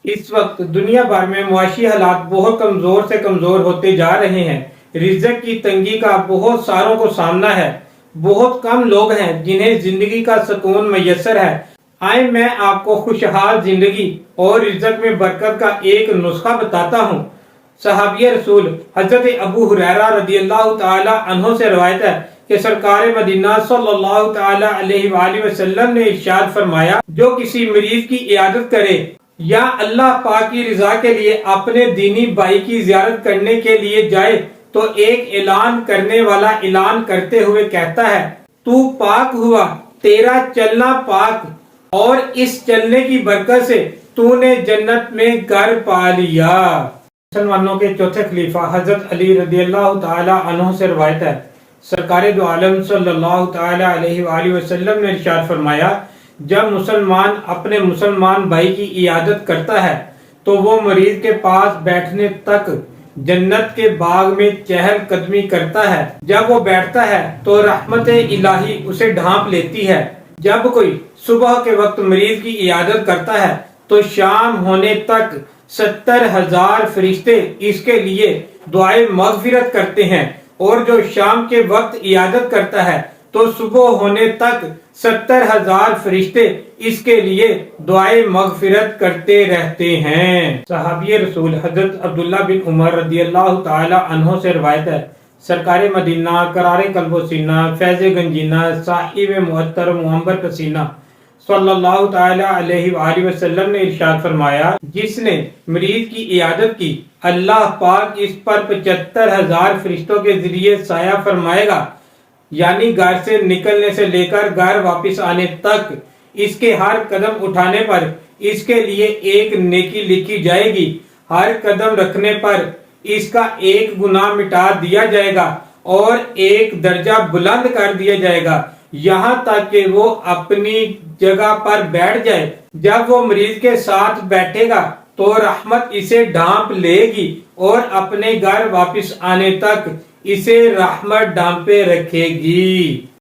اس وقت دنیا بھر میں معاشی حالات بہت کمزور سے کمزور ہوتے جا رہے ہیں۔ رزق کی تنگی کا بہت ساروں کو سامنا ہے۔ بہت کم لوگ ہیں جنہیں زندگی کا سکون میسر ہے۔ آئیں میں آپ کو خوشحال زندگی اور رزق میں برکت کا ایک نسخہ بتاتا ہوں۔ صحابی رسول حضرت ابو ہریرہ رضی اللہ تعالی عنہ سے روایت ہے کہ سرکار مدینہ صلی اللہ تعالی علیہ وآلہ وسلم نے ارشاد فرمایا، جو کسی مریض کی عیادت کرے یا اللہ پاک کی رضا کے لیے اپنے دینی بھائی کی زیارت کرنے کے لیے جائے تو ایک اعلان کرنے والا اعلان کرتے ہوئے کہتا ہے، تو پاک ہوا، تیرا چلنا پاک، اور اس چلنے کی برکت سے تو نے جنت میں گھر پا لیا۔ مسلمانوں کے چوتھے خلیفہ حضرت علی رضی اللہ تعالی عنہ سے روایت ہے، سرکار دو عالم صلی اللہ تعالی علیہ وآلہ وسلم نے ارشاد فرمایا، جب مسلمان اپنے مسلمان بھائی کی عیادت کرتا ہے تو وہ مریض کے پاس بیٹھنے تک جنت کے باغ میں چہل قدمی کرتا ہے۔ جب وہ بیٹھتا ہے تو رحمت الہی اسے ڈھانپ لیتی ہے۔ جب کوئی صبح کے وقت مریض کی عیادت کرتا ہے تو شام ہونے تک 70,000 فرشتے اس کے لیے دعائے مغفرت کرتے ہیں، اور جو شام کے وقت عیادت کرتا ہے تو صبح ہونے تک 70,000 فرشتے اس کے لیے دعائے مغفرت کرتے رہتے ہیں۔ صحابی رسول حضرت عبداللہ بن عمر رضی اللہ تعالی عنہ سے روایت ہے، سرکار مدینہ قرار قلب و سینہ فیض گنجینہ صاحب معطر معمبر پسینہ صلی اللہ تعالی علیہ وآلہ وسلم نے ارشاد فرمایا، جس نے مریض کی عیادت کی اللہ پاک اس پر 75,000 فرشتوں کے ذریعے سایہ فرمائے گا، یعنی گھر سے نکلنے سے لے کر گھر واپس آنے تک اس کے ہر قدم اٹھانے پر اس کے لیے ایک نیکی لکھی جائے گی، ہر قدم رکھنے پر اس کا ایک گناہ مٹا دیا جائے گا اور ایک درجہ بلند کر دیا جائے گا، یہاں تک کہ وہ اپنی جگہ پر بیٹھ جائے۔ جب وہ مریض کے ساتھ بیٹھے گا تو رحمت اسے ڈھانپ لے گی اور اپنے گھر واپس آنے تک اسے رحمت ڈھانپے رکھے گی۔